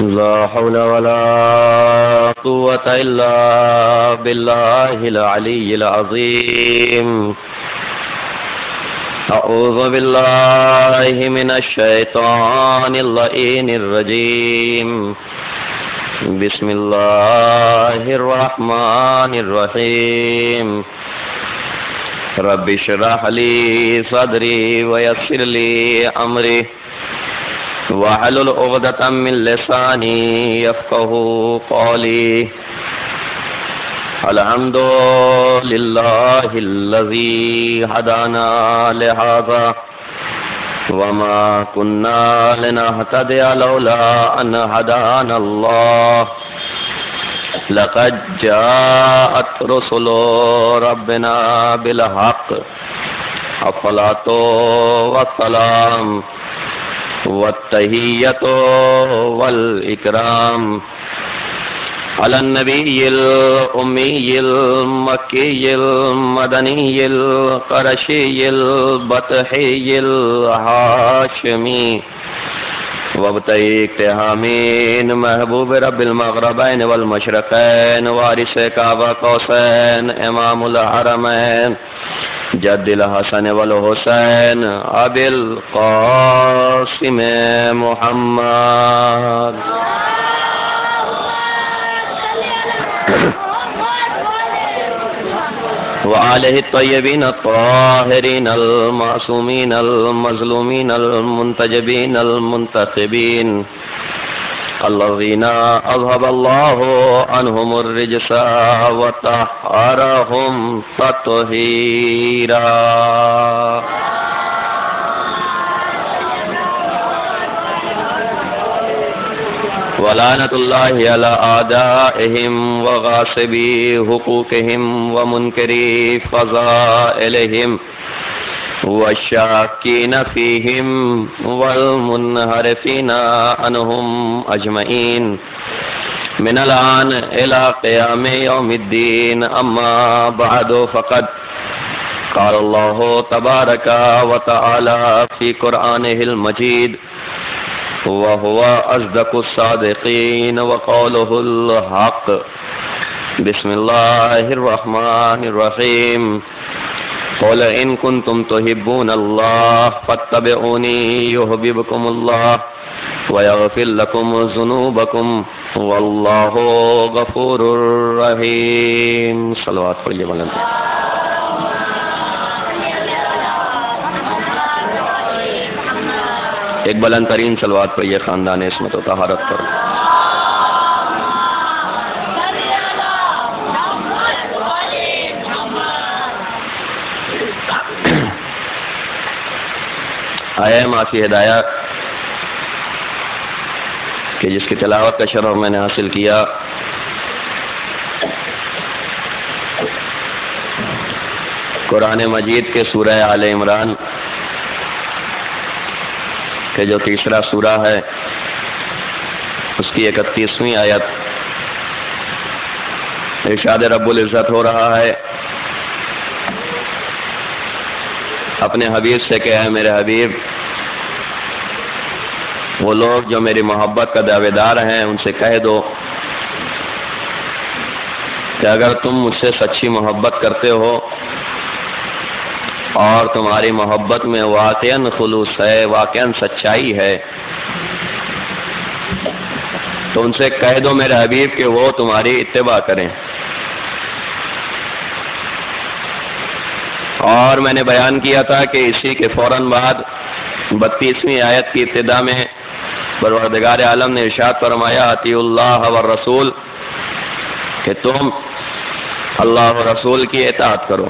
لا حول ولا قوة إلا بالله العلي العظيم. أعوذ بالله من الشيطان اللعين الرجيم. بسم الله الرحمن الرحيم. رب اشرح لي صدري ويسر لي أمري واحلل عقدة من لساني يفقهوا قولي. الحمد لله الذي هدانا لهذا وما كنا لنهتدي لولا أن هدانا الله. لقد جاءت رسل ربنا بالحق. الصلاة والسلام والتحية والإكرام على النبي الأمي المكي المدني القرشي البطحي الهاشمي وابتدئ اقتحامين محبوب رب المغربين والمشرقين وارث كعبة قوسين امام الحرمين جد الحسن والحسين ابي القاسم محمد وآله الطيبين الطاهرين المعصومين المظلومين المنتجبين المنتخبين الذين أذهب الله عنهم الرجس وطهرهم تطهيرا. ولعنة الله على أعدائهم وغاصبي حقوقهم ومنكري فضائلهم والشاكين فيهم والمنحرفين عنهم أجمعين من الآن إلى قيام يوم الدين. أما بعد فقد قال الله تبارك وتعالى في قرآنه المجيد وهو أصدق الصادقين وقوله الحق. بسم الله الرحمن الرحيم. قل إن كنتم تحبون الله فاتبعوني يحببكم الله ويغفر لكم ذنوبكم والله غفور رحيم. صلوات پڑھیے مولانا. ایک بلند ترین صلوات پڑھیے خاندان عصمت و طہارت پر. آیا ہے معافی ہدایات کہ جس کی تلاوت کا شرف میں نے حاصل کیا قرآن مجید کے سورہ آل عمران کہ جو تیسرا سورہ ہے اس کی 31ویں آیت ارشاد رب العزت ہو رہا ہے اپنے حبیب سے کہ اے میرے حبیب وہ لوگ جو میری محبت کا دعوے دار ہیں ان سے کہہ دو کہ اگر تم مجھ سے سچی محبت کرتے ہو اور تمہاری محبت میں واقعاً خلوص ہے واقعاً سچائی ہے تو ان سے کہہ دو میرے حبیب کہ وہ تمہاری اتباع کریں. اور میں نے بیان کیا تھا کہ اسی کے فوراً بعد 32ویں آیت کی ابتدا میں پروردگار عالم نے ارشاد فرمایا اطیعوا اللہ والرسول کہ تم اللہ و رسول کی اطاعت کرو.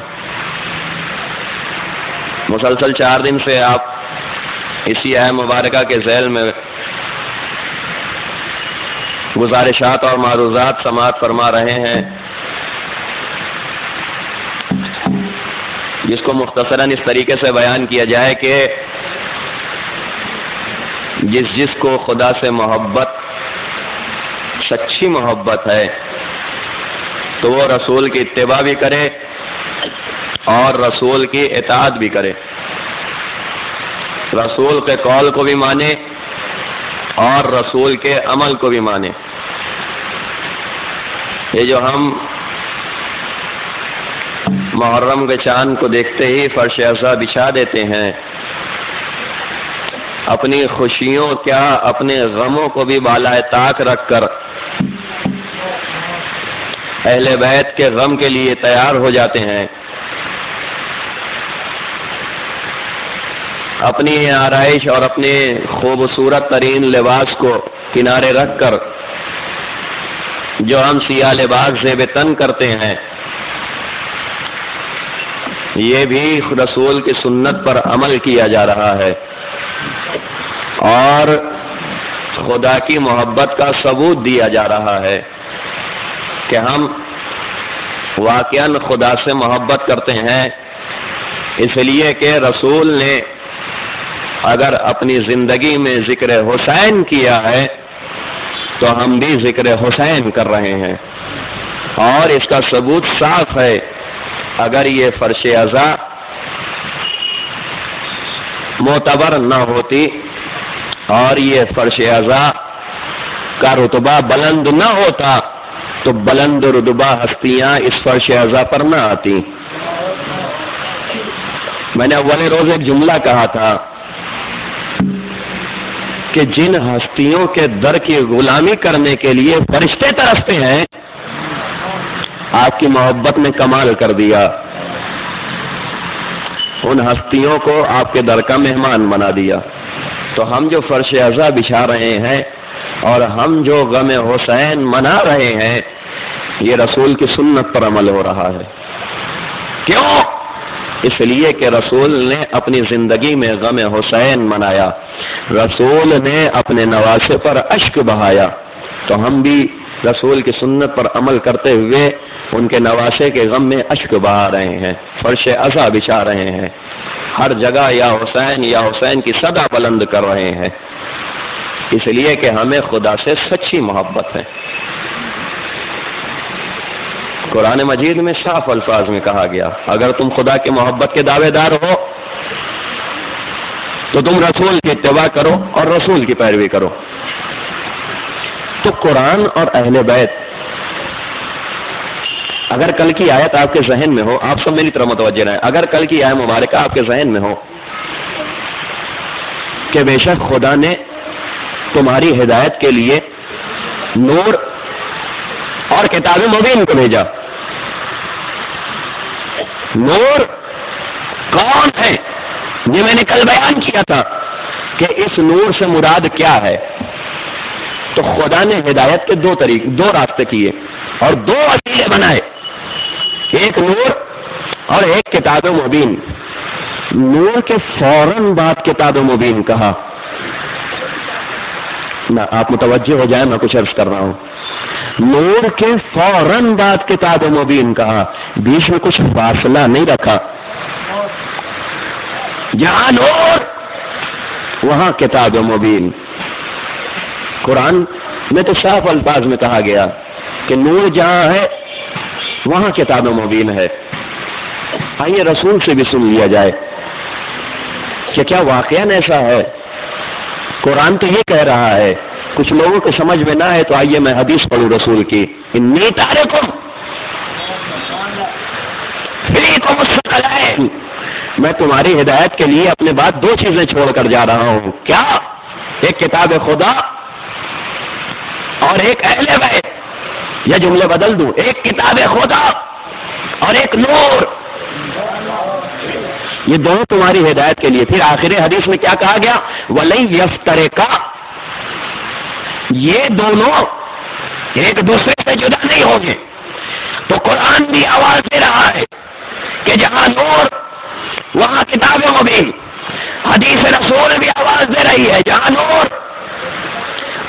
مسلسل 4 دن سے آپ اسی آیت مبارکہ کے ذیل میں گزارشات اور معروضات سماعت فرما رہے ہیں جس کو مختصراً اس طریقے سے بیان کیا جائے کہ جس کو خدا سے محبت سچی محبت ہے تو وہ رسول کی اتباع بھی کرے اور رسول کی اطاعت بھی کرے، رسول کے قول کو بھی مانے اور رسول کے عمل کو بھی مانے. یہ جو ہم محرم کے چاند کو دیکھتے ہی فرش عزا بچھا دیتے ہیں، اپنی خوشیوں کیا اپنے غموں کو بھی بالائے طاق رکھ کر اہل بیت کے غم کے لیے تیار ہو جاتے ہیں، اپنی آرائش اور اپنے خوبصورت ترین لباس کو کنارے رکھ کر جو ہم سیاہ لباس زیب تن کرتے ہیں، یہ بھی رسول کی سنت پر عمل کیا جا رہا ہے اور خدا کی محبت کا ثبوت دیا جا رہا ہے کہ ہم واقعاً خدا سے محبت کرتے ہیں، اس لیے کہ رسول نے اگر اپنی زندگی میں ذکر حسین کیا ہے تو ہم بھی ذکر حسین کر رہے ہیں. اور اس کا ثبوت صاف ہے، اگر یہ فرش عزا معتبر نہ ہوتی اور یہ فرش عزا کا رتبہ بلند نہ ہوتا تو بلند رتبہ ہستیاں اس فرش عزا پر نہ آتی. میں نے اول روز ایک جملہ کہا تھا کہ جن ہستیوں کے در کی غلامی کرنے کے لیے فرشتے ترستے ہیں، آپ کی محبت نے کمال کر دیا. ان ہستیوں کو آپ کے در کا مہمان بنا دیا. تو ہم جو فرش عزا بچھا رہے ہیں اور ہم جو غم حسین منا رہے ہیں، یہ رسول کی سنت پر عمل ہو رہا ہے. کیوں؟ اس لیے کہ رسول نے اپنی زندگی میں غم حسین منایا، رسول نے اپنے نواسے پر اشک بہایا، تو ہم بھی رسول کی سنت پر عمل کرتے ہوئے ان کے نواسے کے غم میں اشک بہا رہے ہیں، فرش عزا بچھا رہے ہیں، ہر جگہ یا حسین کی صدا بلند کر رہے ہیں، اس لیے کہ ہمیں خدا سے سچی محبت ہے. قرآن مجید میں صاف الفاظ میں کہا گیا، اگر تم خدا کی محبت کے دعوے دار ہو تو تم رسول کی اتباع کرو اور رسول کی پیروی کرو. تو قرآن اور اہل بیت، اگر کل کی آیت آپ کے ذہن میں ہو، آپ سب میری طرف متوجہ رہیں، اگر کل کی آیت مبارکہ آپ کے ذہن میں ہو کہ بے شک خدا نے تمہاری ہدایت کے لیے نور اور کتاب مبین کو بھیجا. نور کون ہے؟ یہ میں نے کل بیان کیا تھا کہ اس نور سے مراد کیا ہے. تو خدا نے ہدایت کے دو راستے کیے اور دو وسیلے بنائے، ایک نور اور ایک کتاب مبین. نور کے فوراً بعد کتاب مبین کہا. آپ متوجہ ہو جائیں، میں کچھ عرض کر رہا ہوں. نور کے فوراً بعد کتاب مبین کہا، بیچ میں کچھ فاصلہ نہیں رکھا. جہاں نور وہاں کتاب مبین. قرآن میں تو صاف الفاظ میں کہا گیا کہ نور جہاں ہے وہاں کتاب مبین ہے. آئیے رسول سے بھی سن لیا جائے کہ کیا واقعاً ایسا ہے. قرآن تو یہ کہہ رہا ہے، کچھ لوگوں کو سمجھ میں نہ ہے تو آئیے میں حدیث پڑھوں رسول کی. انی تارکم فیکم الثقلین، میں تمہاری ہدایت کے لیے اپنے بعد دو چیزیں چھوڑ کر جا رہا ہوں. کیا؟ ایک کتاب خدا اور ایک اہل بیت. یہ جملے بدل دوں، ایک کتاب خدا اور ایک نور. یہ دونوں تمہاری ہدایت کے لیے. پھر آخر حدیث میں کیا کہا گیا؟ وَلَن يَفْتَرِقَا، یہ دونوں ایک دوسرے سے جدا نہیں ہوں گے. تو قرآن بھی آواز دے رہا ہے کہ جہاں نور وہاں کتاب مبین. حدیث رسول بھی آواز دے رہی ہے، جہاں نور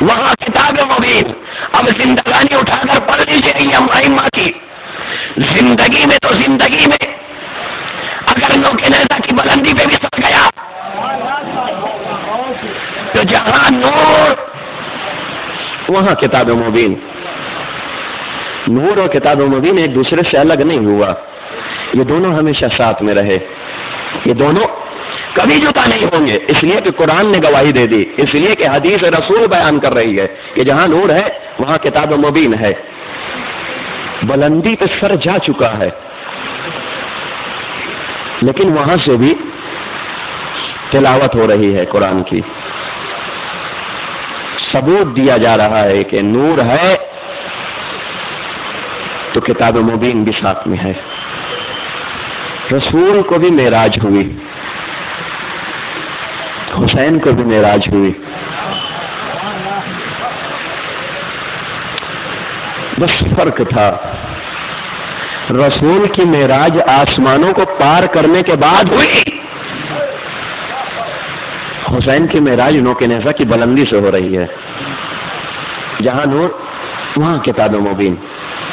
وہاں کتاب مبین. اب زندگانی اٹھا کر پڑھ لیجیے ائمہ کی. زندگی میں تو زندگی میں اگر لوگ نیزہ کی بلندی پہ بھی سڑ گیا تو جہاں نور وہاں کتاب مبین. نور اور کتاب مبین ایک دوسرے سے الگ نہیں ہوا، یہ دونوں ہمیشہ ساتھ میں رہے. یہ دونوں کبھی جدا نہیں ہوں گے، اس لیے کہ قرآن نے گواہی دے دی، اس لیے کہ حدیث رسول بیان کر رہی ہے کہ جہاں نور ہے وہاں کتاب مبین ہے۔ بلندی پہ سر جا چکا ہے، لیکن وہاں سے بھی تلاوت ہو رہی ہے قرآن کی، ثبوت دیا جا رہا ہے کہ نور ہے تو کتاب مبین بھی ساتھ میں ہے۔ رسول کو بھی معراج ہوئی، حسین کو بھی معراج ہوئی، بس فرق تھا، رسول کی معراج آسمانوں کو پار کرنے کے بعد ہوئی، حسین کی معراج نو کے نیزہ کی بلندی سے ہو رہی ہے۔ جہاں نور وہاں کتاب مبین۔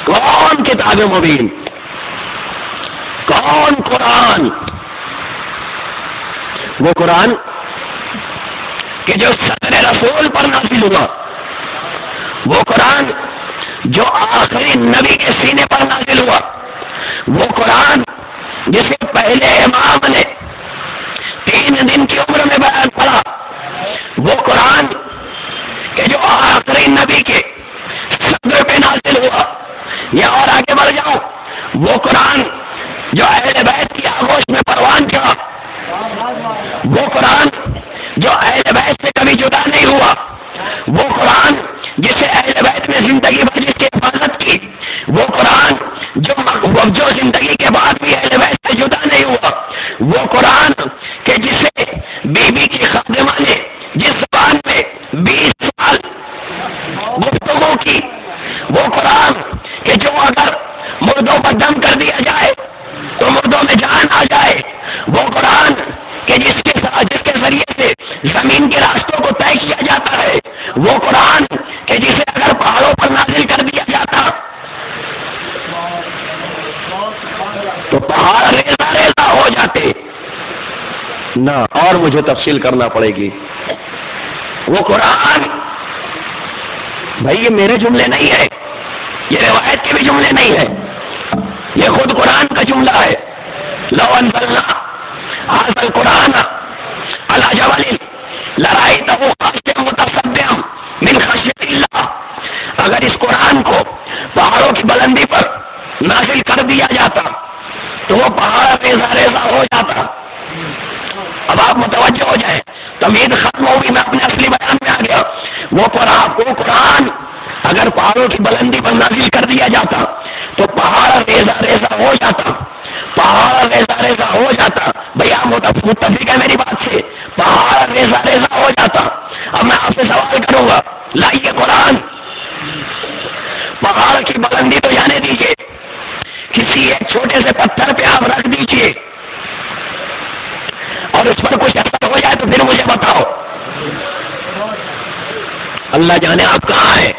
کون کتاب مبین؟ کون قرآن؟ وہ قرآن کہ جو صدر رسول پر نازل ہوا، وہ قرآن جو آخری نبی کے سینے پر نازل ہوا، وہ قرآن جسے پہلے امام نے 3 دن کی عمر میں بیان پڑا، وہ قرآن کہ جو آخری نبی کے صدر پہ نازل ہوا، یا اور آگے بڑھ جاؤ، وہ قرآن جو اہل بیت کی آغوش میں پروان کیا، وہ قرآن جو اہل بیت سے کبھی جدا نہیں ہوا، وہ قرآن جسے اہل بیت میں زندگی بھر جس کی حفاظت کی، وہ قرآن جو زندگی کے بعد بھی اہل بیت سے جدا نہیں ہوا، وہ قرآن کہ جسے بی بی کی خادمہ نے جس زبان میں 20 سال گفتگو کی، وہ قرآن کہ جو اگر مردوں پر دم کر دیا جائے تو مردوں میں جان آ جائے، وہ قرآن کہ جس کے ذریعے سے زمین کے راستوں کو طے کیا جاتا ہے، وہ قرآن کہ جسے اگر پہاڑوں پر نازل کر دیا جاتا تو پہاڑ ریزہ ریزہ ہو جاتے نہ، اور مجھے تفصیل کرنا پڑے گی۔ وہ قرآن بھائی یہ میرے جملے نہیں ہے، یہ روایت کے بھی جملے نہیں ہے، یہ خود قرآن کا جملہ ہے۔ لو انزلنا هذا القرآن على جبل لرأيته خاشعا متصدعا من خشية الله، اگر اس قرآن کو پہاڑوں کی بلندی پر نازل کر دیا جاتا تو وہ پہاڑ ریزہ ریزہ ہو جاتا۔ اب آپ متوجہ ہو جائیں، تمہید ختم ہوگی، میں اپنے اصلی بیان میں آ گیا۔ وہ قرآن اگر پہاڑوں کی بلندی پر نازل کر دیا جاتا تو پہاڑ ریزہ ریزہ ہو جاتا، پہاڑ ریزہ ریزہ ہو جاتا۔ بھیا متفق ہے میری بات سے، پہاڑ ریزہ ریزہ ہو جاتا۔ اب میں آپ سے سوال کروں گا، لائیے قرآن، پہاڑ کی بلندی تو جانے دیجیے، کسی ایک چھوٹے سے پتھر پہ آپ رکھ دیجیے اور اس پر کچھ اثر ہو جائے تو پھر مجھے بتاؤ، اللہ جانے آپ کہاں ہیں۔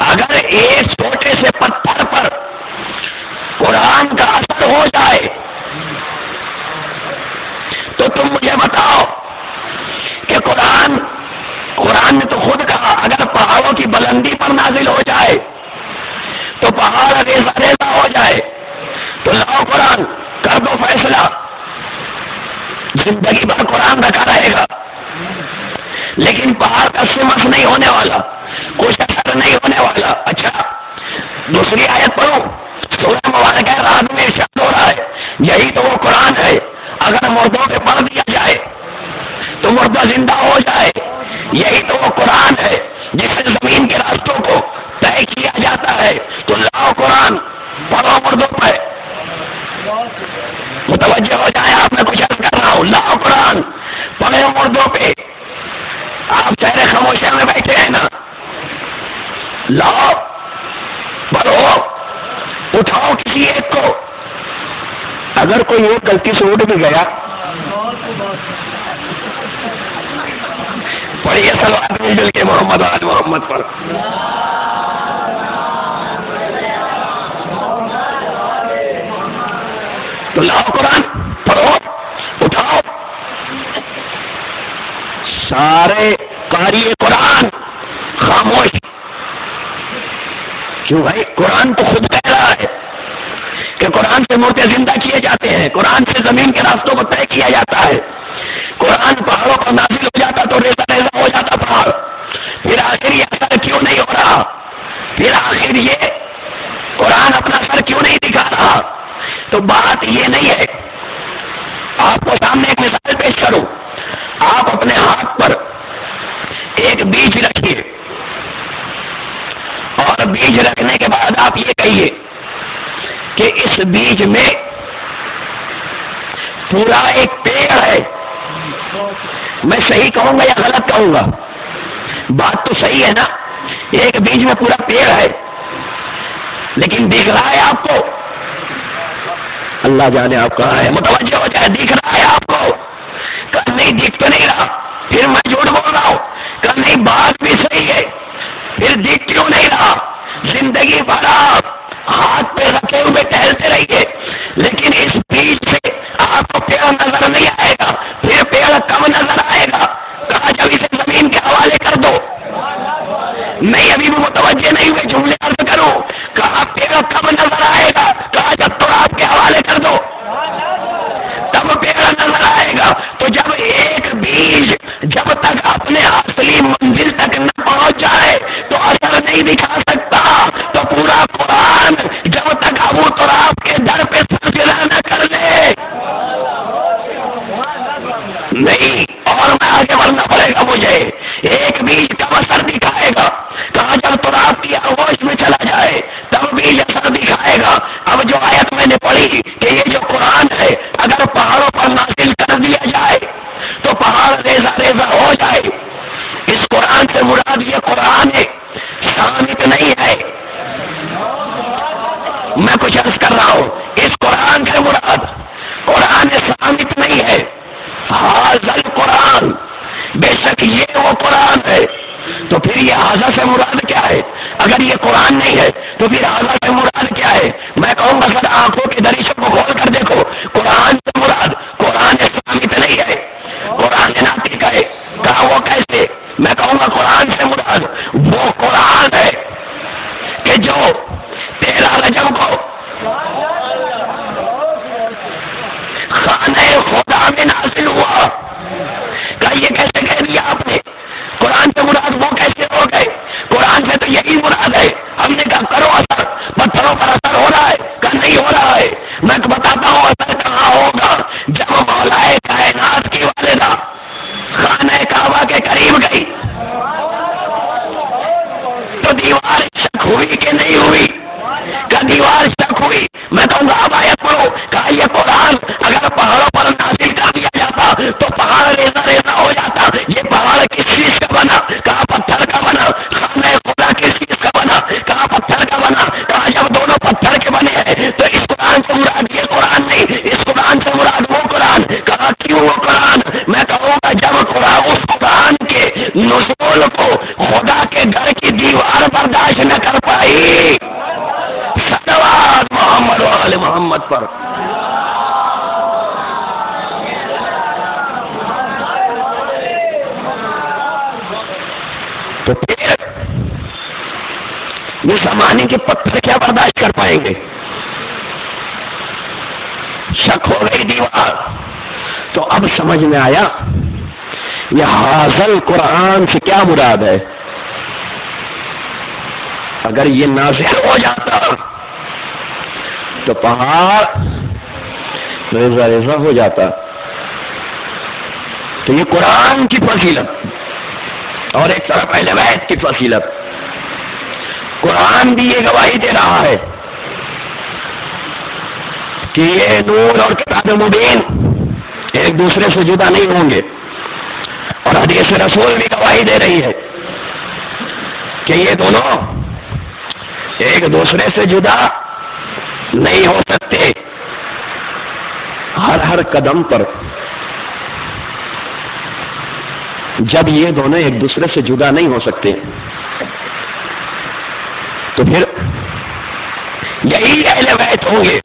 اگر ایک چھوٹے سے پتھر پر قرآن کا اثر ہو جائے تو تم مجھے بتاؤ کہ قرآن نے تو خود کہا اگر پہاڑوں کی بلندی پر نازل ہو جائے تو پہاڑ ریزہ ریزہ ہو جائے تو لاؤ قرآن، کر دو فیصلہ، زندگی بھر قرآن رکھا رہے گا لیکن پہاڑ کا سمس نہیں ہونے والا، کچھ اثر نہیں ہونے والا۔ اچھا دوسری آیت پڑھو، سورہ مبارکہ رات میں ارشاد ہو رہا ہے، یہی تو وہ قرآن ہے اگر مردوں پہ پڑھ دیا جائے تو مردہ زندہ ہو جائے، یہی تو وہ قرآن ہے جس سے زمین کے راستوں کو طے کیا جاتا ہے۔ تو لاؤ قرآن، پڑھو مردوں پہ، متوجہ ہو جائے، آپ میں کچھ عرض کر رہا ہوں، لاؤ قرآن، پڑھو مردوں پہ۔ آپ چہرے خاموشی میں بیٹھے ہیں نا، لاؤ پڑھو، اٹھاؤ کسی ایک کو، اگر کوئی ایک غلطی سے اٹھ بھی گیا، پڑھیے صلوات مل کے محمد آل محمد پر۔ تو لاؤ قرآن، پڑھو، اٹھاؤ۔ سارے قاری قرآن خاموش، کیوں بھائی؟ قرآن تو خود کہہ رہا ہے کہ قرآن قرآن سے مردے زندہ کیے جاتے ہیں، قرآن سے زمین کے راستوں کو طے کیا جاتا ہے، قرآن پہاڑوں پر نازل ہو جاتا تو ریزہ ریزہ ہو جاتا پہاڑ، پھر آخر یہ اثر کیوں نہیں ہو رہا؟ پھر آخر یہ قرآن اپنا اثر کیوں نہیں دکھا رہا؟ تو بات یہ نہیں ہے. آپ کو سامنے ایک مثال پیش کروں. آپ اپنے ہاتھ پر ایک بیج رکھیے اور بیج رکھنے کے بعد آپ یہ کہیے کہ اس بیج میں پورا ایک پیڑ ہے. میں صحیح کہوں گا یا غلط کہوں گا؟ بات تو صحیح ہے نا، ایک بیج میں پورا پیڑ ہے، لیکن دکھ رہا ہے آپ کو؟ اللہ جانے آپ کہاں ہے، متوجہ ہو جائے. دکھ رہا ہے آپ کو؟ کہ نہیں دکھ تو نہیں رہا، پھر میں جھوٹ بول رہا ہوں. کہ نہیں بات بھی صحیح ہے، پھر دکھ کیوں نہیں رہا؟ زندگی بھر آپ ہاتھ پہ رکھے ہوئے ٹہلتے رہیے، لیکن اس بیچ سے آپ کو پیڑ نظر نہیں آئے گا. پھر پیڑ کم نظر آئے گا. کہا جب اسے زمین کے حوالے کر دو. نہیں ابھی بھی متوجہ نہیں ہوئے، جملے عرض کروں. کہا پیڑ کم نظر آئے گا. کہا جب تو آپ کے حوالے کر دو تب پیڑ نظر آئے گا. تو جب ایک بیج جب تک اپنے اصلی منزل تک نہ پہنچ جائے تو اثر نہیں دکھا سکتا. تو پورا قرآن جب تک ابو تراب کے در پہ سجدہ نہ کر لے نہیں، اور میں آگے بڑھنا پڑے گا مجھے. ایک بیج کب اثر دکھائے گا؟ کہا جب تراب کی آغوش میں چلا جائے تب بیج اثر دکھائے گا. اب جو آیت میں نے پڑھی کہ یہ جو قرآن ہے اگر پہاڑوں پر نازل کر دیا جائے تو پہاڑ ریزہ ریزہ ہو جائے. اس قرآن سے مراد یہ قرآن ہے، ثابت نہیں ہے. میں کچھ عرض کر رہا ہوں، اس قرآن سے مراد قرآن ثابت نہیں ہے. حاضر قرآن، بے شک یہ وہ قرآن ہے. تو پھر یہ حاضر سے مراد کیا ہے؟ اگر یہ قرآن نہیں ہے تو پھر حاضر سے مراد کیا ہے؟ میں کہوں گا سر آنکھوں کی دریچوں کو کھول کر دیکھو. قرآن سے مراد قرآن ثابت نہیں ہے، قرآن ناطق ہے. کہا وہ کیسے؟ میں کہوں گا قرآن سے مراد وہ قرآن ہے کہ جو 13 رجب کو خانہ خدا میں نازل ہوا. کہ یہ کیسے کہہ دیا آپ نے؟ قرآن سے مراد وہ کیسے ہو گئے؟ قرآن سے تو یہی مراد ہے. ہم نے کہا کرو اثر، پتھروں پر اثر ہو رہا ہے؟ کہ نہیں ہو رہا ہے. میں بتاتا ہوں اثر کہاں ہوگا. جب مولا کائنات کی والدہ خانہ کعبہ کے قریب گئی تو دیوار شک ہوئی کہ نہیں ہوئی؟ کہ دیوار شک ہوئی. میں کہوں گا اب آیت پڑھو. کہا یہ قرآن اگر پہاڑوں پر نازل کر دیا جاتا تو پہاڑ ریزہ ریزہ ہو جاتا. یہ پہاڑ کس چیز کا بنا؟ کہا پتھر کا بنا. خانہ خدا کس چیز کا بنا؟ کہا پتھر کا بنا. کہا جب دونوں پتھر کے بنے ہیں تو اس قرآن سے مراد یہ قرآن نہیں، اس قرآن سے مراد وہ قرآن. کہا کیوں وہ قرآن؟ میں کہوں گا جب قرآن اس قرآن کے نزول کو خدا کے گھر کی دیوار برداشت نہ کر پائی. صلوات محمد و آل محمد پر. تو پھر یہ زمانے کے پتھر کیا برداشت کر پائیں گے؟ شک ہو گئی دیوار. تو اب سمجھ میں آیا یہ حاضر قرآن سے کیا مراد ہے. اگر یہ نازل ہو جاتا تو پہاڑ ریزہ ریزہ ہو جاتا. تو یہ قرآن کی فضیلت اور ایک طرف اہل بیت کی فضیلت. قرآن بھی یہ گواہی دے رہا ہے کہ یہ نور اور کتاب مبین ایک دوسرے سے جدا نہیں ہوں گے. اور حدیث رسول بھی گواہی دے رہی ہے کہ یہ دونوں ایک دوسرے سے جدا نہیں ہو سکتے. ہر قدم پر جب یہ دونوں ایک دوسرے سے جدا نہیں ہو سکتے تو پھر یہی اہل بیت ہوں گے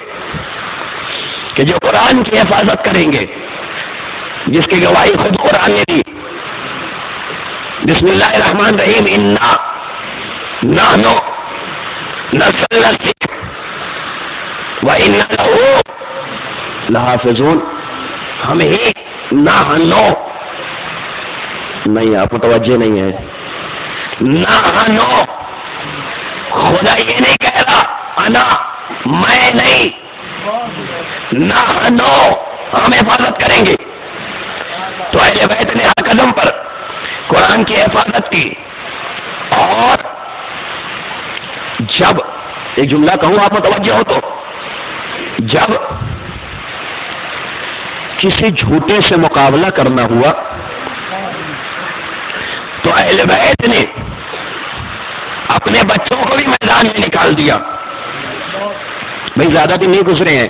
کہ جو قرآن کی حفاظت کریں گے، جس کی گواہی خود قرآن نے دی. بسم اللہ الرحمن الرحیم. انا نحن نزلنا الذکر وَإِنَّ لَهُ لَحَافِظُونَ. ہم ہی نحنو نہیں، آپ متوجہ نہیں ہے. نحنو خدا یہ نہیں کہہ رہا انا میں نہیں، نحنو ہم حفاظت کریں گے. تو اہل بیت نے ہر قدم پر قرآن کی حفاظت کی. اور جب ایک جملہ کہوں آپ متوجہ ہو تو، جب کسی جھوٹے سے مقابلہ کرنا ہوا تو اہل بیت نے اپنے بچوں کو بھی میدان میں نکال دیا. بھئی زیادہ دن نہیں گزرے ہیں،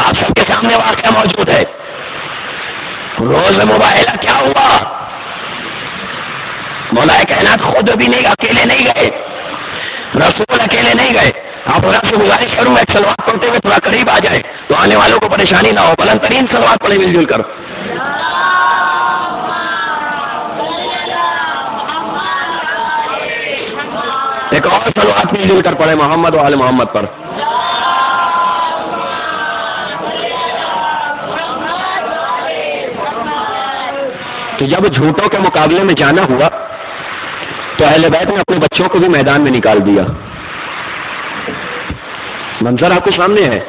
آپ سب کے سامنے واقعہ موجود ہے. روز مباہلہ کیا ہوا؟ مولا کائنات خود بھی نہیں، اکیلے نہیں گئے، رسول اکیلے نہیں گئے. آپ اللہ سے گزارش کروں گا ایک صلوات پڑھتے ہوئے تھوڑا قریب آ جائے تو آنے والوں کو پریشانی نہ ہو. بلند ترین صلوات پڑھے مل جل کر. ایک اور صلوات مل جل کر پڑھے محمد و آل محمد پر. تو جب جھوٹوں کے مقابلے میں جانا ہوا تو اہل بیت نے اپنے بچوں کو بھی میدان میں نکال دیا. منظر آپ کے سامنے ہے.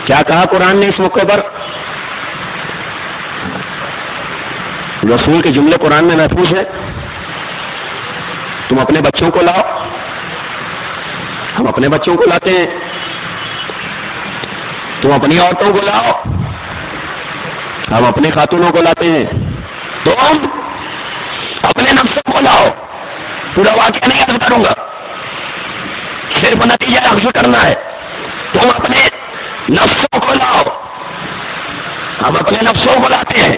کیا کہا قرآن نے اس موقع پر؟ رسول کے جملے قرآن میں محفوظ ہے. تم اپنے بچوں کو لاؤ، ہم اپنے بچوں کو لاتے ہیں. تم اپنی عورتوں کو لاؤ، ہم اپنے خاتونوں کو لاتے ہیں. تم اپنے نفسوں کو لاؤ. پورا واقعہ نہیں عرض کروں گا، صرف نتیجہ عرض کرنا ہے. تم اپنے نفسوں کو لاؤ، ہم اپنے نفسوں کو لاتے ہیں.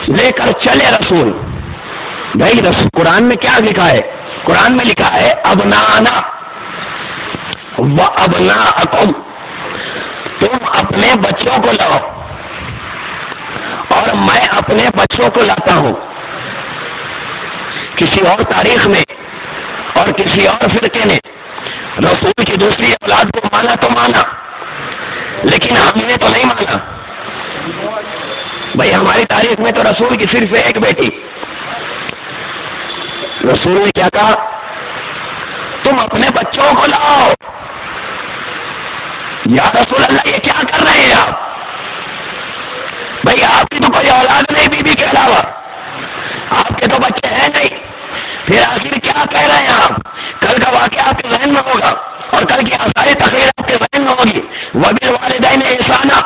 لے کر چلے رسول. بھائی قرآن میں کیا لکھا ہے؟ قرآن میں لکھا ہے ابنانا و ابناءکم. تم اپنے بچوں کو لاؤ اور میں اپنے بچوں کو لاتا ہوں. کسی اور تاریخ میں اور کسی اور فرقے نے رسول کی دوسری اولاد کو مانا تو مانا، لیکن ہم نے تو نہیں مانا. بھائی ہماری تاریخ میں تو رسول کی صرف ایک بیٹی. رسول نے کیا کہا؟ تم اپنے بچوں کو لاؤ. یا رسول اللہ یہ کیا کر رہے ہیں آپ؟ بھائی آپ کی تو کوئی اولاد نہیں بیوی کے علاوہ، آپ کے تو بچے ہیں نہیں، پھر آخر کیا کہہ رہے ہیں آپ؟ کل کا واقعہ آپ کے ذہن میں ہوگا اور کل کی آثار تخیر آپ کے ذہن میں ہوگی. وبالوالدین احسانا.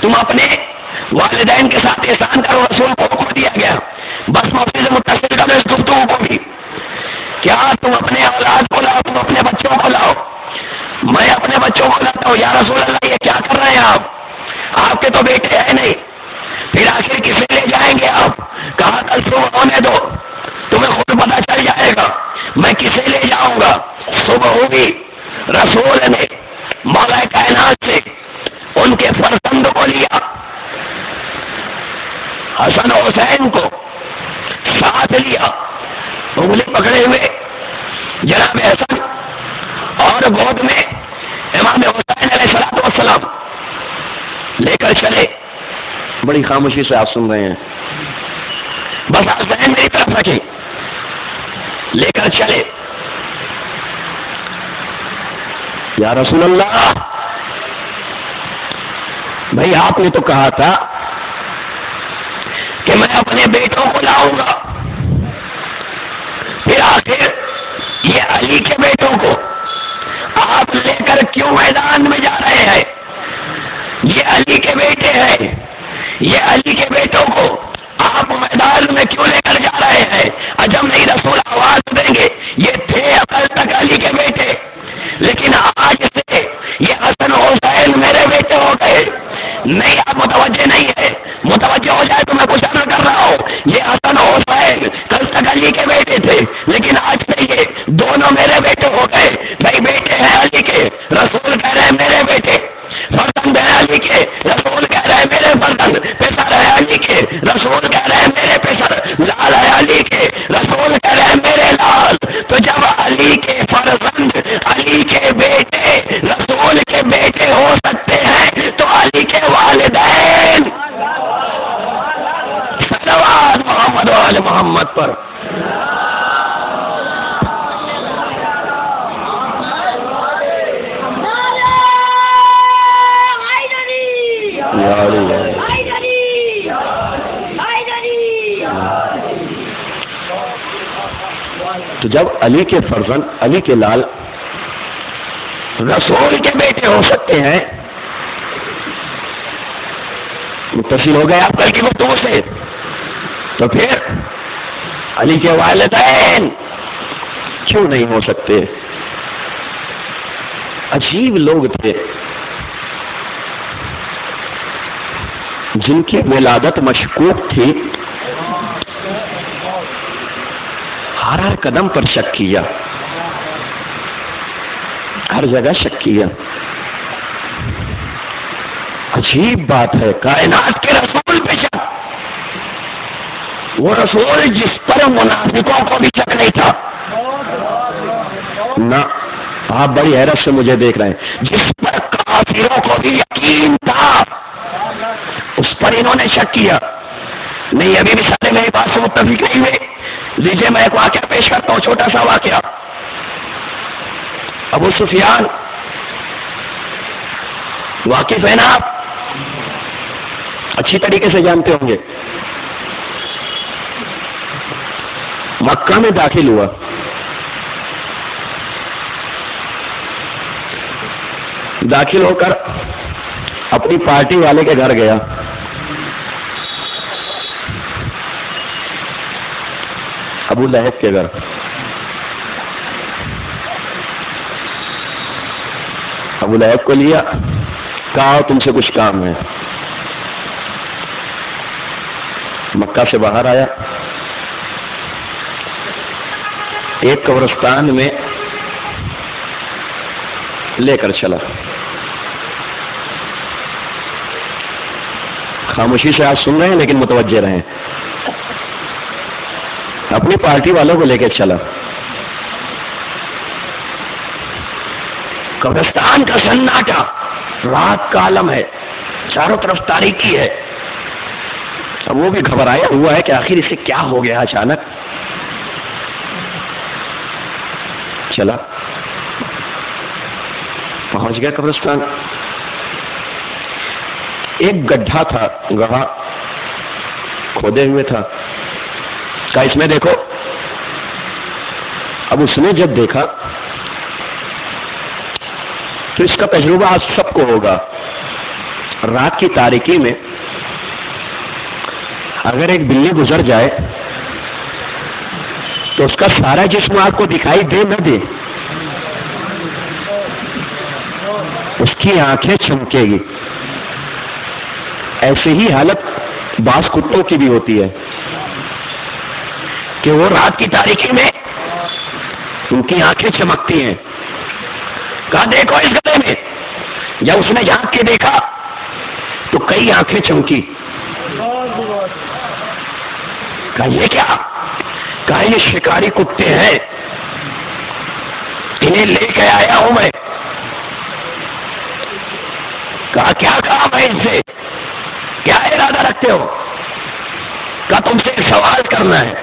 تم اپنے والدین کے ساتھ احسان کرو. رسول کو حکم دیا گیا. بس موضوع سے متصل کرو اس گفتگو کو بھی. کیا تم اپنے اولاد کو لاؤ، تم اپنے بچوں کو لاؤ، میں اپنے بچوں کو لاتا ہوں. یا رسول اللہ یہ کیا کر رہے ہیں آپ؟ آپ کے تو بیٹے ہیں نہیں، پھر آخر کسے لے جائیں گے آپ؟ کہا کل صبح ہونے دو، تمہیں خود پتا چل جائے گا میں کسے لے جاؤں گا. صبح ہوگی، رسول نے مولا کائنات سے ان کے فرزند کو لیا، حسن حسین کو ساتھ لیا، انگلی پکڑے ہوئے جناب حسن اور گود میں امام حسین علیہ السلام لے کر چلے. بڑی خاموشی سے آپ سن رہے ہیں، بس آپ ذہن میری طرف رکھیں. لے کر چلے. یا رسول اللہ بھائی آپ نے تو کہا تھا کہ میں اپنے بیٹوں کو لاؤں گا، پھر آخر یہ علی کے بیٹوں کو آپ لے کر کیوں میدان میں جا رہے ہیں؟ یہ علی کے بیٹے ہیں، یہ علی کے بیٹوں کو آپ میدان میں کیوں لے کر جا رہے ہیں؟ عجب نہیں رسول آواز دیں گے یہ تھے عقل تک علی کے بیٹے، لیکن آج سے یہ حسن حسین میرے بیٹے ہو گئے. نہیں آپ متوجہ نہیں ہے، متوجہ ہو جائے تو میں کچھ عرض کر رہا ہوں. یہ حسن حسین کل تک علی کے بیٹے تھے، لیکن آج سے یہ دونوں میرے بیٹے ہو گئے. بھائی بیٹے ہیں علی کے، رسول کہہ رہے ہیں میرے بیٹے. فرزند ہے علی کے، رسول کہہ رہے ہیں میرے فرزند. پیسر ہے علی کے، رسول کہہ رہے ہیں میرے پیسر. لال ہے علی کے، رسول کہہ رہے ہیں علی کے فرزند، علی کے بیٹے رسول کے بیٹے ہو سکتے ہیں تو علی کے والدین صلوات محمد و آل محمد پر. تو جب علی کے فرزند، علی کے لال رسول کے بیٹے ہو سکتے ہیں، متصل ہو گئے آپ کل کی گفتگو سے، تو پھر علی کے والدین کیوں نہیں ہو سکتے؟ عجیب لوگ تھے جن کی ولادت مشکوک تھی، ہر قدم پر شک کیا، ہر جگہ شک کیا. عجیب بات ہے، کائنات کے رسول پہ شک، وہ رسول جس پر منافقوں کو بھی شک نہیں تھا. نہ آپ بڑی حیرت سے مجھے دیکھ رہے ہیں، جس پر کافروں کو بھی یقین تھا اس پر انہوں نے شک کیا. نہیں ابھی بھی سارے میری بات سے متفق نہیں ہوئے. لیجیے میں ایک واقعہ پیش کرتا ہوں، چھوٹا سا واقعہ. ابو سفیان واقف ہے نا آپ، اچھی طریقے سے جانتے ہوں گے. مکہ میں داخل ہوا، داخل ہو کر اپنی پارٹی والے کے گھر گیا. ابو لہب کے گھر. ابو لہب کو لیا، کہا تم سے کچھ کام ہے. مکہ سے باہر آیا، ایک قبرستان میں لے کر چلا. خاموشی سے آج سن رہے ہیں لیکن متوجہ رہیں. اپنی پارٹی والوں کو لے کے چلا. قبرستان کا سناٹا، رات کا عالم ہے، چاروں طرف تاریکی ہے. اب وہ بھی گھبرایا ہوا ہے کہ آخر اسے کیا ہو گیا. اچانک چلا، پہنچ گیا قبرستان. ایک گڈھا تھا، گڑھا کھودے ہوئے تھا. کہا اس میں دیکھو. اب اس نے جب دیکھا تو اس کا تجربہ آج سب کو ہوگا. رات کی تاریکی میں اگر ایک بلی گزر جائے تو اس کا سارا جسم آپ کو دکھائی دے نہ دے، اس کی آنکھیں چمکے گی. ایسے ہی حالت بعض کتوں کی بھی ہوتی ہے کہ وہ رات کی تاریکی میں ان کی آنکھیں چمکتی ہیں. کہا دیکھو اس گدھے میں. جب اس نے جھانک کے دیکھا تو کئی آنکھیں چمکی. کہا یہ کیا؟ کہا یہ شکاری کتے ہیں، انہیں لے کے آیا ہوں میں. کہا کیا کام ہے ان سے، کیا ارادہ رکھتے ہو؟ کہا تم سے سوال کرنا ہے.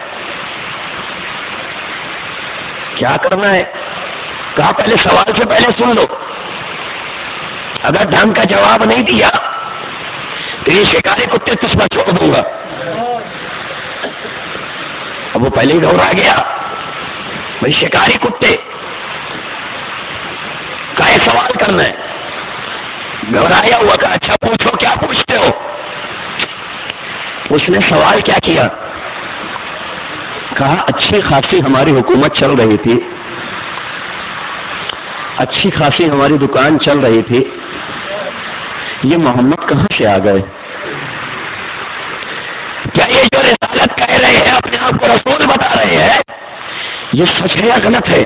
کیا کرنا ہے؟ کہا پہلے سوال سے پہلے سن لو، اگر ڈھنگ کا جواب نہیں دیا تو یہ شکاری کتے تجھ پر چھوڑ دوں گا. اب وہ پہلے ہی گھبرا گیا، بھائی شکاری کتے کا یہ سوال کرنا ہے. گھبرایا ہوا. کہا اچھا پوچھو، کیا پوچھتے ہو؟ اس نے سوال کیا کیا؟ کہا اچھی خاصی ہماری حکومت چل رہی تھی، اچھی خاصی ہماری دکان چل رہی تھی، یہ محمد کہاں سے آ گئے؟ کیا یہ جو رسالت کہہ رہے ہیں، اپنے آپ کو رسول بتا رہے ہیں، یہ سچ ہے یا غلط ہے؟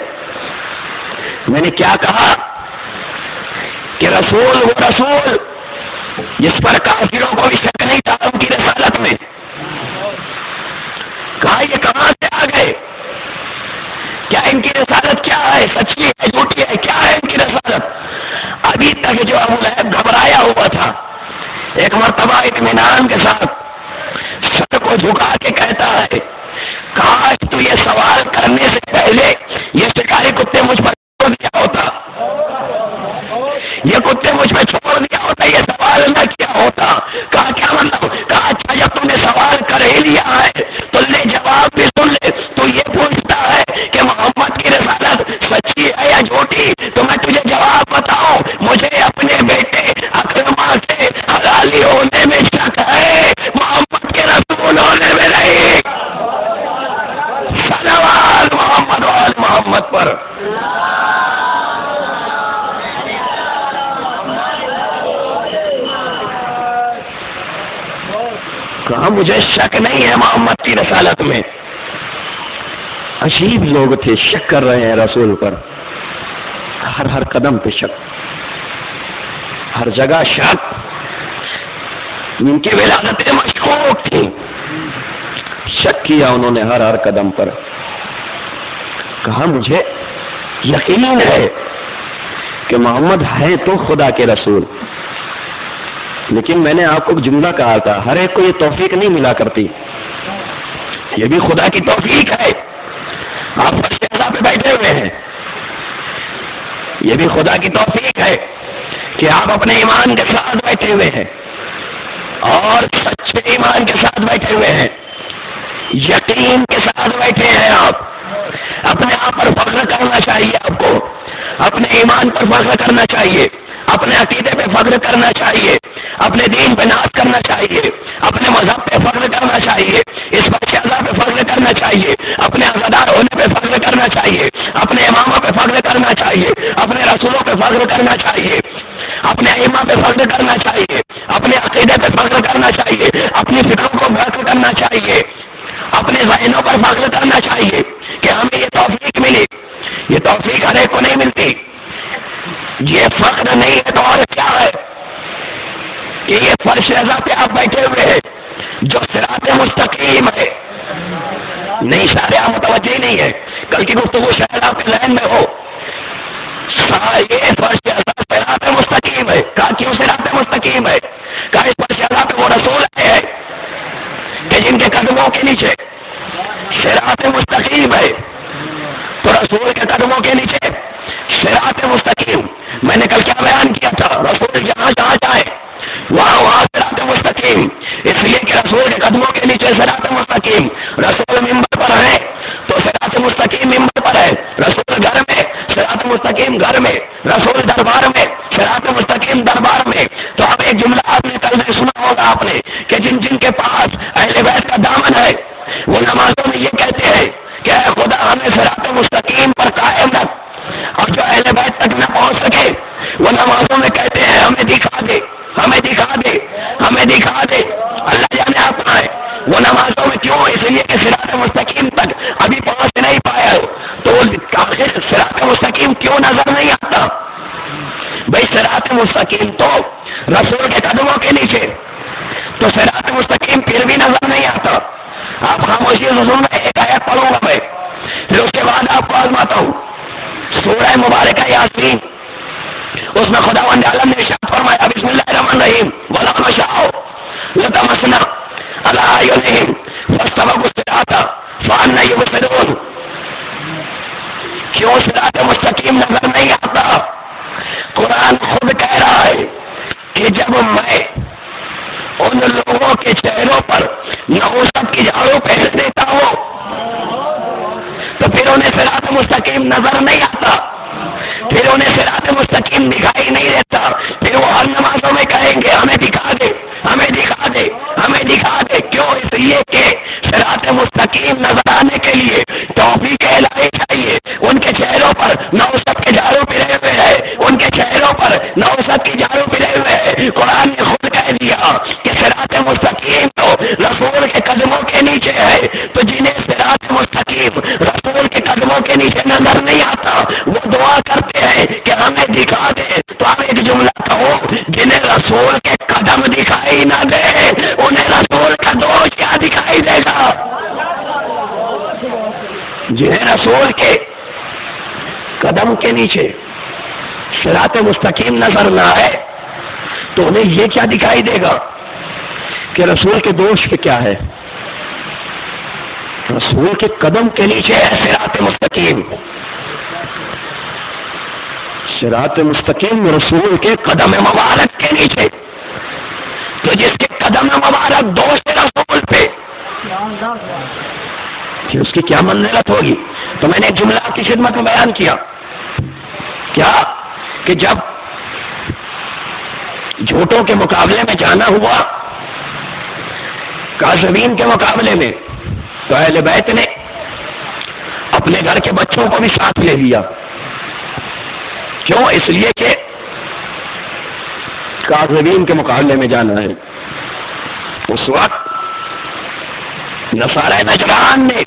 میں نے کیا کہا کہ رسول وہ رسول جس پر کافروں کو بھی شک نہیں تھا ان کی رسالت میں. کہا یہ کہاں سے آ گئے؟ کیا ان کی رسالت کیا ہے، سچی ہے، جھوٹی ہے، کیا ہے ان کی رسالت؟ ابھی تک جو ابو لہب گھبرایا ہوا تھا، ایک مرتبہ اطمینان کے ساتھ سر کو جھکا کے کہتا ہے، کاش تو یہ سوال کرنے سے پہلے یہ شکاری کتے مجھ پر چھوڑ دیا ہوتا، یہ کتے مجھ پہ چھوڑ دیا ہوتا، یہ سوال نہ کیا ہوتا۔ کہا کیا مطلب؟ کہا اچھا جب تم نے سوال کر ہی لیا ہے تو لے جواب بھی سن لے۔ تو یہ پوچھتا ہے کہ محمد کی رسالت سچی ہے یا جھوٹی، تو میں تجھے جواب بتاؤں، مجھے اپنے بیٹے اکرما سے حلالی ہونے میں شک ہے، محمد کے رسول ہونے میں نہیں۔ صلوات محمد وآل محمد پر۔ کہا مجھے شک نہیں ہے محمد کی رسالت میں۔ عجیب لوگ تھے، شک کر رہے ہیں رسول پر، ہر قدم پہ شک، ہر جگہ شک۔ ان کی ولادتیں مشکوک تھیں، شک کیا انہوں نے ہر قدم پر۔ کہا مجھے یقین ہے کہ محمد ہے تو خدا کے رسول، لیکن میں نے آپ کو ایک جملہ کہا تھا، ہر ایک کو یہ توفیق نہیں ملا کرتی، یہ بھی خدا کی توفیق ہے۔ آپ فرش اعلیٰ پہ بیٹھے ہوئے ہیں، یہ بھی خدا کی توفیق ہے کہ آپ اپنے ایمان کے ساتھ بیٹھے ہوئے ہیں اور سچے ایمان کے ساتھ بیٹھے ہوئے ہیں، یقین کے ساتھ بیٹھے ہیں۔ آپ اپنے آپ پر فخر کرنا چاہیے، آپ کو اپنے ایمان پر فخر کرنا چاہیے، اپنے عقیدے پہ فخر کرنا چاہیے، اپنے دین پہ ناز کرنا چاہیے، اپنے مذہب پہ فخر کرنا چاہیے، اس فرش اعلیٰ پہ فخر کرنا چاہیے، اپنے عزادار ہونے پہ فخر کرنا چاہیے، اپنے اماموں پہ فخر کرنا چاہیے، اپنے رسولوں پہ فخر کرنا چاہیے، اپنے ائمہ پہ فخر کرنا چاہیے، اپنے عقیدے پہ فخر کرنا چاہیے، اپنی فکروں کو فخر کرنا چاہیے، اپنے ذہنوں پر فخر کرنا چاہیے کہ ہمیں یہ توفیق ملی۔ یہ توفیق ہر ایک کو نہیں ملتی۔ یہ فخر نہیں ہے تو اور کیا ہے کہ یہ فرش اعلیٰ پہ آپ بیٹھے ہوئے ہیں جو صراط مستقیم ہے۔ نہیں سارے آپ متوجہ نہیں ہے، کل کی گفتگو شاید آپ کے ذہن میں ہو۔ یہ فرش اعلیٰ صراط مستقیم ہے۔ کہا کیوں صراط مستقیم ہے؟ کہا اس فرش اعلیٰ پہ وہ رسول آئے ہیں کہ جن کے قدموں کے نیچے صراط مستقیم ہے، تو رسول کے قدموں کے نیچے صراط مستقیم۔ میں نے کل کیا بیان کیا تھا؟ رسول جہاں جہاں جائے وہاں صراط مستقیم، اس لیے کہ رسول کے قدموں کے نیچے صراط مستقیم۔ رسول ممبر پر ہے تو صراط مستقیم ممبر پر ہے، رسول گھر میں صراط مستقیم گھر میں، رسول دربار میں صراط مستقیم دربار میں۔ تو اب ایک جملہ آپ نے کل سے سنا ہوگا آپ نے کہ جن جن کے پاس اہل بیت کا دامن ہے وہ نمازوں میں یہ کہتے ہیں کہ اے خدا ہمیں صراط مستقیم پر قائم رکھ، اور جو اہل بیت تک نہ پہنچ سکے وہ نمازوں میں کہتے ہیں ہمیں دکھا دے، ہمیں دکھا دے، ہمیں دکھا دے۔ اللہ جانے آتا ہے وہ نمازوں میں کیوں؟ اس لیے کہ صراط مستقیم تک ابھی پہنچ نہیں پایا ہو، تو صراط مستقیم کیوں نظر نہیں آتا؟ بھائی صراط مستقیم تو رسول کے قدموں کے نیچے، تو صراط مستقیم پھر بھی نظر نہیں آتا۔ آپ خاموشی سے سن رہے، ایک آیت پڑھوں گا میں، پھر اس کے بعد آپ کو آزماتا ہوں۔ سورہ مبارکہ یاسین، اس میں خداوند عالم نے ارشاد فرمایا بسم اللہ الرحمن الرحیم وَلَوْ نَشَاءُ لَطَمَسْنَا عَلَىٰ أَعْيُنِهِمْ فَاسْتَبَقُوا الصِّرَاطَ فَأَنَّىٰ يُبْصِرُونَ۔ کیوں صراط مستقیم نظر نہیں آتا؟ قرآن خود کہہ رہا ہے کہ جب میں ان لوگوں کے چہروں پر نحوست کی جھاڑو پھینک دیتا ہوں تو پھر انہیں صراط مستقیم نظر نہیں آتا، پھر انہیں صراط مستقیم دکھائی نہیں دیتا، پھر وہ ہر نمازوں میں کہیں گے ہمیں دکھا دے، ہمیں دکھا دے، ہمیں دکھا دے۔ کیوں؟ اس لیے کہ صراط مستقیم نظر آنے کے لیے توفیق الہی چاہیے۔ ان کے چہروں پر نحوست کے جھاڑو پھرے ہوئے ہیں، ان کے چہروں پر نحوست کی جھاڑو پھرے ہوئے ہیں۔ قرآن نے خود کہہ دیا کہ صراط مستقیم تو رسول کے قدموں کے نیچے ہے، تو جنہیں صراط مستقیم رسول کے قدموں کے نیچے نظر نہیں آتا وہ دعا کرتے ہیں کہ ہمیں دکھا دے۔ تو آپ ایک جملہ کہو، جنہیں رسول کے قدم دکھائی نہ دے انہیں رسول کا دوش کیا دکھائی دے گا؟ جنہیں رسول کے قدم کے نیچے صراط مستقیم نظر نہ آئے تو انہیں یہ کیا دکھائی دے گا کہ رسول کے دوش پہ کیا ہے؟ رسول کے قدم کے نیچے ہے صراط مستقیم. صراط مستقیم رسول کے قدم مبارک کے نیچے. تو جس کے قدم مبارک دوش رسول پہ کہ اس کی کیا منزلت ہوگی. تو میں نے ایک جملہ کی خدمت میں بیان کیا کیا کہ جب جھوٹوں کے مقابلے میں جانا ہوا کاذبین کے مقابلے میں تو اہل بیت نے اپنے گھر کے بچوں کو بھی ساتھ لے لیا. کیوں؟ اس لیے کہ کاذبین کے مقابلے میں جانا ہے. اس وقت نصارہ نجران نے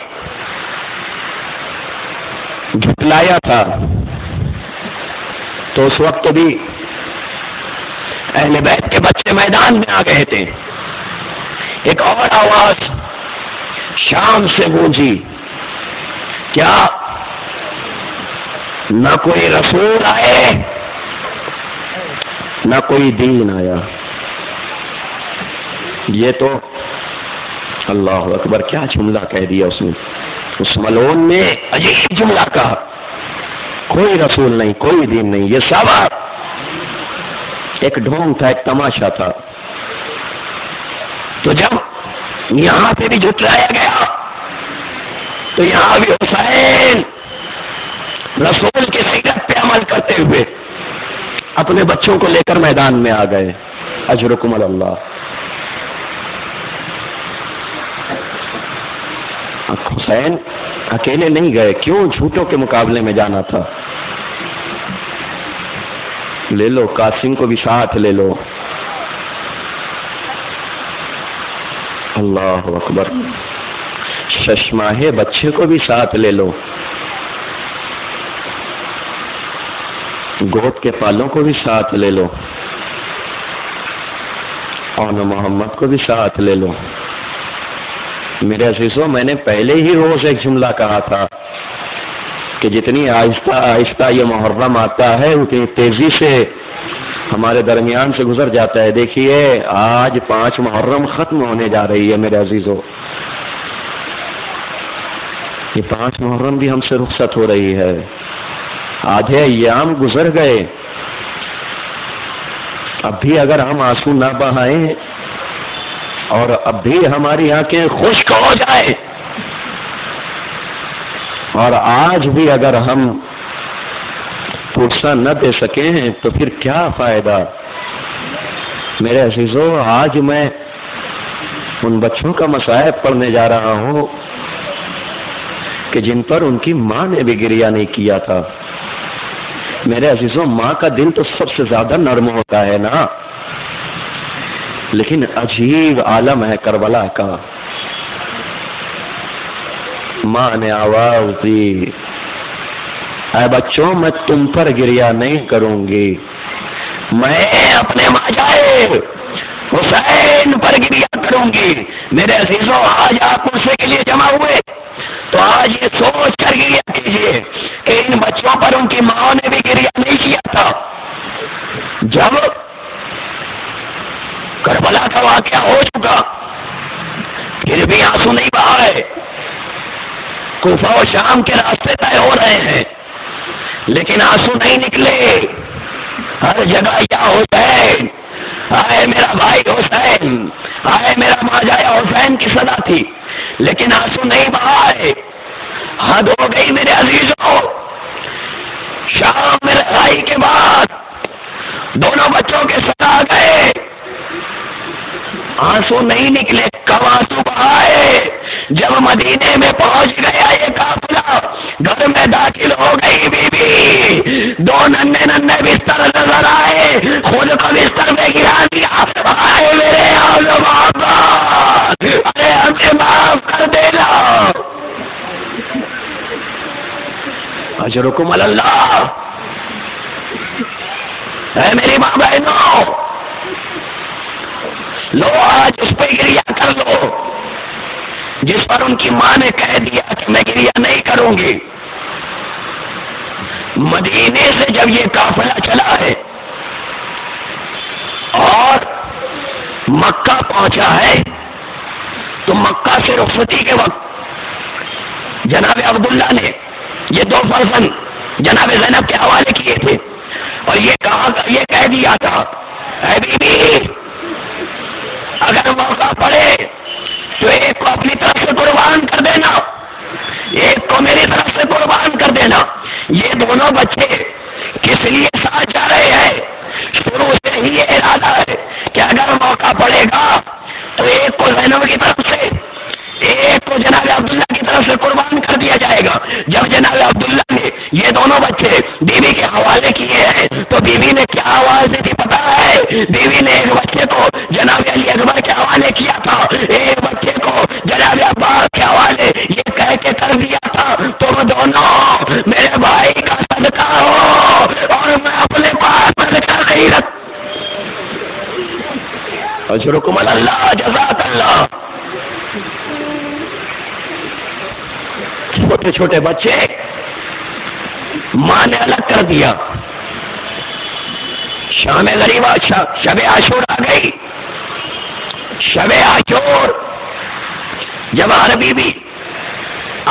جھٹلایا تھا تو اس وقت بھی اہل بیت کے بچے میدان میں آ گئے تھے. ایک اور آواز شام سے گونجی، کیا نہ کوئی رسول آئے نہ کوئی دین آیا. یہ تو اللہ اکبر کیا جملہ کہہ دیا اس نے. اس ملعون نے عجیب جملہ کہا، کوئی رسول نہیں، کوئی دین نہیں. یہ سب ایک ڈھونگ تھا، ایک تماشا تھا. تو جب یہاں پہ بھی جھٹلایا گیا تو یہاں بھی حسین رسول کی سیرت پہ عمل کرتے ہوئے اپنے بچوں کو لے کر میدان میں آ گئے. اجرکم اللہ. حسین اکیلے نہیں گئے. کیوں؟ جھوٹوں کے مقابلے میں جانا تھا. لے لو قاسم کو بھی ساتھ لے لو. اللہ اکبر. ششماہے بچے کو بھی ساتھ لے لو. گود کے پالوں کو بھی ساتھ لے لو. اور محمد کو بھی ساتھ لے لو. میرے عزیزوں، میں نے پہلے ہی روز ایک جملہ کہا تھا کہ جتنی آہستہ آہستہ یہ محرم آتا ہے اتنی تیزی سے ہمارے درمیان سے گزر جاتا ہے. دیکھیے آج 5 محرم ختم ہونے جا رہی ہے میرے عزیزوں. یہ 5 محرم بھی ہم سے رخصت ہو رہی ہے. آدھے ایام گزر گئے. اب بھی اگر ہم آنسو نہ بہائیں اور اب بھی ہماری آنکھیں خشک ہو جائیں اور آج بھی اگر ہم پرسہ نہ دے سکیں تو پھر کیا فائدہ. میرے عزیزوں، آج میں ان بچوں کا مصائب پڑھنے جا رہا ہوں کہ جن پر ان کی ماں نے بھی گریہ نہیں کیا تھا. میرے عزیزوں، ماں کا دل تو سب سے زیادہ نرم ہوتا ہے نا. لیکن عجیب عالم ہے کربلا کا. ماں نے آواز دی، اے بچوں میں تم پر گریہ نہیں کروں گی، میں اپنے ماجائے حسین پر گریہ کروں گی. میرے عزیزوں، آج آپ عرصے کے لیے جمع ہوئے تو آج یہ سوچ کر گریہ کیجیے کہ ان بچوں پر ان کی ماں نے بھی گریہ نہیں کیا تھا. جب کربلا کا واقعہ ہو چکا پھر بھی آنسو نہیں بہائے. کوفہ و شام کے راستے طے ہو رہے ہیں لیکن آنسو نہیں نکلے. ہر جگہ یا حسین، آئے میرا بھائی حسین، آئے میرا ماجایا حسین کی صدا تھی لیکن آنسو نہیں بہائے. حد ہو گئی میرے عزیزوں. شام میں لڑائی کے بعد دونوں بچوں کے ساتھ آ گئے، آنسو نہیں نکلے. کب آنسو بہائے؟ جب مدینے میں پہنچ گیا یہ قافلہ، گھر میں داخل ہو گئی بی بی. 2 ننھے ننھے بستر نظر آئے، خود کو بستر میں گرا دیا. آئے میرے محمد، ارے ہمیں معاف کر دینا. اجرکم اللہ. اے میری ماں بہنوں، لو آج اس پہ گریہ کر لو جس پر ان کی ماں نے کہہ دیا کہ میں گریہ نہیں کروں گی. مدینے سے جب یہ قافلہ چلا ہے اور مکہ پہنچا ہے تو مکہ سے رخصتی کے وقت جناب عبداللہ نے یہ 2 فرزند جناب زینب کے حوالے کیے تھے اور یہ کہہ دیا تھا، اے بی بی اگر موقع پڑے تو ایک کو اپنی طرف سے قربان کر دینا، ایک کو میری طرف سے قربان کر دینا۔ یہ دونوں بچے کس لیے ساتھ جا رہے ہیں؟ شروع سے ہی یہ ارادہ ہے کہ اگر موقع پڑے گا تو ایک کو زینب کی طرف سے، ایک کو جناب عبداللہ کی طرف سے قربان کر دیا جائے گا۔ جب جناب عبداللہ نے یہ دونوں بچے بیوی کے حوالے کیے ہیں تو بیوی نے کیا آواز دی تھی پتا ہے؟ بیوی نے ایک بچے کو جناب علی اکبر کے حوالے کیا تھا، ایک بچے کو جناب عباس کے حوالے، یہ کہہ کے کر دیا تھا تم دونوں میرے بھائی کا صدقہ ہو اور میں اپنے پاس صدقہ نہیں رکھ۔ اجرکم اللہ، جزاک اللہ۔ چھوٹے چھوٹے بچے ماں نے الگ کر دیا۔ شام غریبہ شب عاشور آ گئی۔ شب عاشور جب ہر بیوی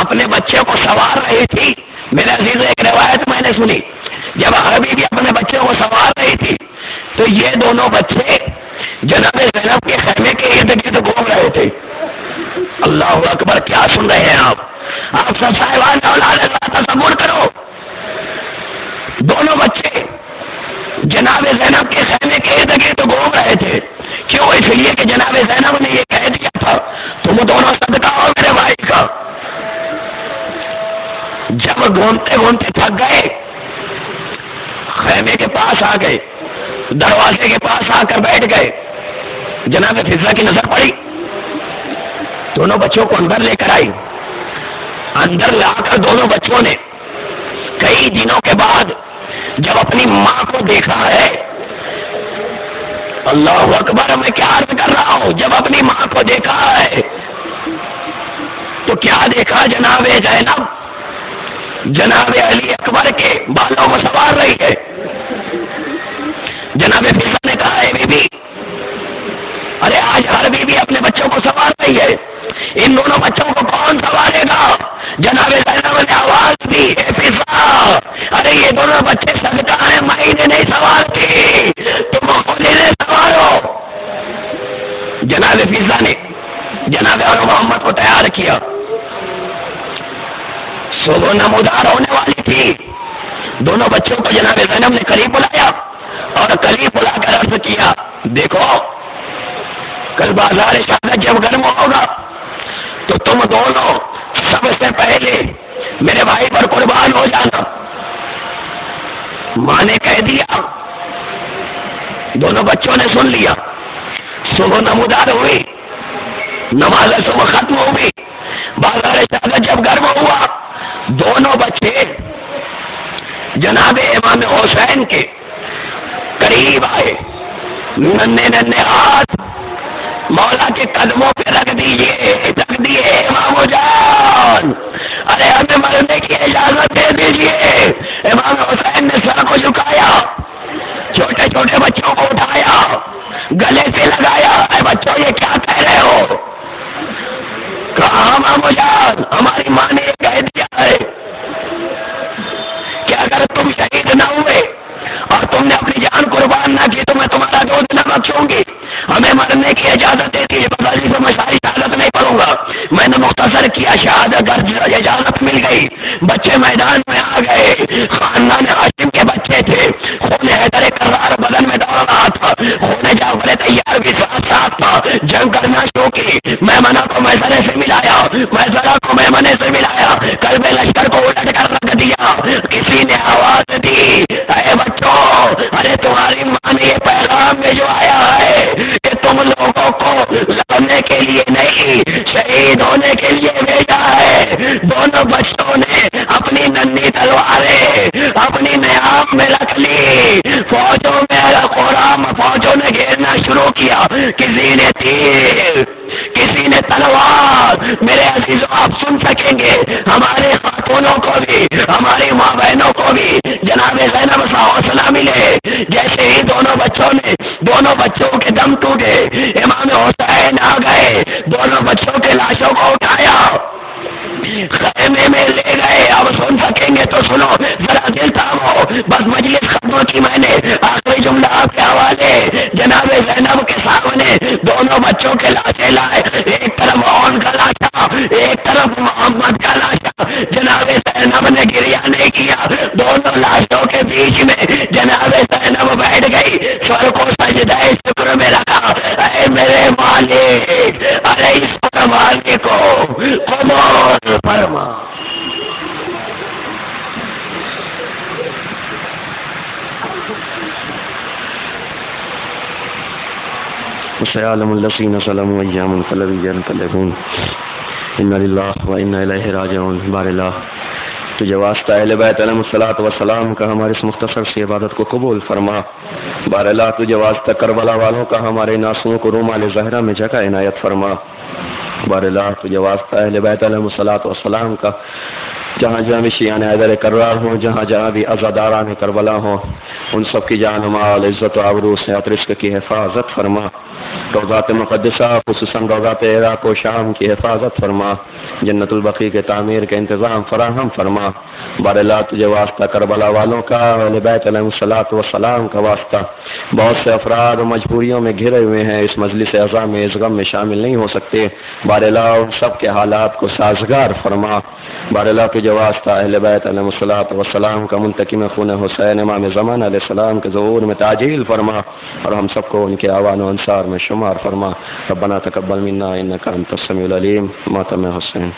اپنے بچے کو سنوار رہی تھی، میرے عزیز ایک روایت میں نے سنی، جب ہر بیوی اپنے بچے کو سنوار رہی تھی تو یہ دونوں بچے جناب زینب کے خیمے کے ارد گرد گھوم رہے تھے۔ اللہ اکبر، کیا سن رہے ہیں آپ سب صاحبان اولاد تصور کرو، دونوں بچے جناب زینب کے خیمے کے ارد گرد گھوم رہے تھے۔ کیوں؟ اس لیے کہ جناب زینب نے یہ کہہ دیا تھا تم دونوں صدقہ ہو میرے بھائی کا۔ جب گھومتے گھومتے تھک گئے، خیمے کے پاس آ گئے، دروازے کے پاس آ کر بیٹھ گئے، جناب فضہ کی نظر پڑی، دونوں بچوں کو اندر لے کر آئی۔ اندر لا کر دونوں بچوں نے کئی دنوں کے بعد جب اپنی ماں کو دیکھا ہے، اللہ اکبر، میں کیا عرض کر رہا ہوں، جب اپنی ماں کو دیکھا ہے تو کیا دیکھا؟ جناب زینب جناب علی اکبر کے بالوں کو سنوار رہی ہے۔ جناب فضہ نے کہا ہے بی بی، ارے آج ہر بیوی اپنے بچوں کو سنوار رہی ہے، ان دونوں بچوں کو کون سنوارے گا؟ جناب زینب نے آواز دی، اے فضہ، ارے یہ دونوں بچے صدقہ ہیں، میں انہیں نہیں سنوارتی، تم خود انہیں سنوارو۔ جناب فضہ نے جناب محمد کو تیار کیا، صبح نمودار ہونے والی تھی، دونوں بچوں کو جناب زینب نے قریب بلایا اور قریب بلا کر عرض کیا، دیکھو کل بازار شہادت جب گرم ہوگا تو تم دونوں سب سے پہلے میرے بھائی پر قربان ہو جانا۔ ماں نے کہہ دیا، دونوں بچوں نے سن لیا۔ صبح نمودار ہوئی، نماز صبح ختم ہوئی، بازار شہادت جب گرم ہوا، دونوں بچے جناب امام حسین کے قریب آئے، ننھے ننھے ہاتھ مولا کے قدموں پہ رکھ دیے، امام جان ارے ہمیں مرنے کی اجازت دے دیجیے۔ امام حسین نے سر کو جھکایا، چھوٹے چھوٹے بچوں کو اٹھایا، گلے سے لگایا، اے بچوں یہ کیا کہہ رہے ہو؟ کہا امام جان ہماری ماں نے یہ کہہ دیا ہے کہ اگر تم شہید نہ ہوئے اور تم نے اپنی جان قربان نہ کی تو میں تمہارا دودھ نہ بخشوں گی، ہمیں مرنے کی اجازت دیتی ہے۔ بغیر سے میں ساری شہادت نہیں پڑھوں گا، میں نے مختصر کیا، شہادت اجازت مل گئی، بچے میدان میں آ گئے، خاندان ہاشم کے بچے تھے، خون حیدر کرار بدن میں دوڑ رہا تھا، خون جعفر طیار بھی ساتھ ساتھ تھا، جنگ کرنا شروع کی، میمنہ کو میسرے سے ملایا، میسرہ کو میمنے سے ملایا، قلب لشکر کو الٹ کر رکھ دیا۔ کسی نے آواز دی، اے بچوں، ارے تمہاری ماں نے یہ پیغام میں جو آیا ہے کہ تم لوگوں کو لڑنے کے لیے نہیں شہید ہونے کے لیے بھیجا ہے۔ دونوں بچوں نے اپنی ننھی تلواریں اپنی نیام میں رکھ لی، فوجوں میں فوجوں نے گھیرنا شروع کیا، کسی نے تیر، کسی نے تلوار۔ میرے عزیزوں آپ سن سکیں گے، ہمارے خاتونوں کو بھی، ہماری ماں بہنوں کو بھی دونوں بچوں کے دم ٹوٹے، امام حسین آ گئے، دونوں بچوں کے لاشوں کو اٹھایا، خیمے میں لے گئے۔ اب سن سکیں گے تو سنو، ذرا دل تھامو، بس مجلس ختم کی میں نے آخری جملہ آپ کے حوالے، جناب زینب کے سامنے دونوں بچوں کے لاشیں لائے، ایک طرف اون کا لاشا، ایک طرف محمد کا لاشا۔ جناب زینب نے گریہ نہیں کیا، دونوں لاشوں کے بیچ میں جناب زینب بیٹھ گئی، سر کو سجدہ شکر میں رکھا، اے میرے مالک، ارے اس پر مالک کو قبول فرما۔ وسيعلم الذين ظلموا أيام القلب ينقلبون إنا لله وإنا إليه راجعون۔ بار اللہ تجھے واسطہ اہل بیت علیہ الصلوۃ والسلام کا ہماری اس مختصر سی عبادت کو قبول فرما۔ بار اللہ تجھے واسطہ کربلا والوں کا ہمارے ناسوں کو رومال زہرہ میں جگہ عنایت فرما۔ بار اللہ تجھے واسطہ اہل بیت علیہ الصلوۃ والسلام کا جہاں جہاں بھی شیعان حیدر کرار ہوں، جہاں جہاں بھی عزاداران کربلا ہوں، ان سب کی جان و مال، عزت و آبرو، صحت رزق کی حفاظت فرما۔ روضات مقدسہ خصوصاً روضات عراق و شام کی حفاظت فرما۔ جنت البقیع کے تعمیر کے انتظام فراہم فرما۔ بار اللہ تجھے واسطہ کربلا والوں کا، اہل بیت علیہ الصلوۃ والسلام کا واسطہ، بہت سے افراد مجبوریوں میں گھرے ہوئے ہیں، اس مجلس اعزا میں اس غم میں شامل نہیں ہو سکتے۔ بار اللہ ان سب کے حالات کو سازگار فرما۔ بار اللہ تجھے واسطہ اہل بیت علیہ الصلوۃ والسلام کا منتقم خون حسین امام زمان علیہ السلام کے ظہور میں تعجیل فرما، اور ہم سب کو ان کے اعوان و انصار میں شمار فرما۔ ربنا تقبل منا انک انت السمیع العلیم۔ ماتم حسین۔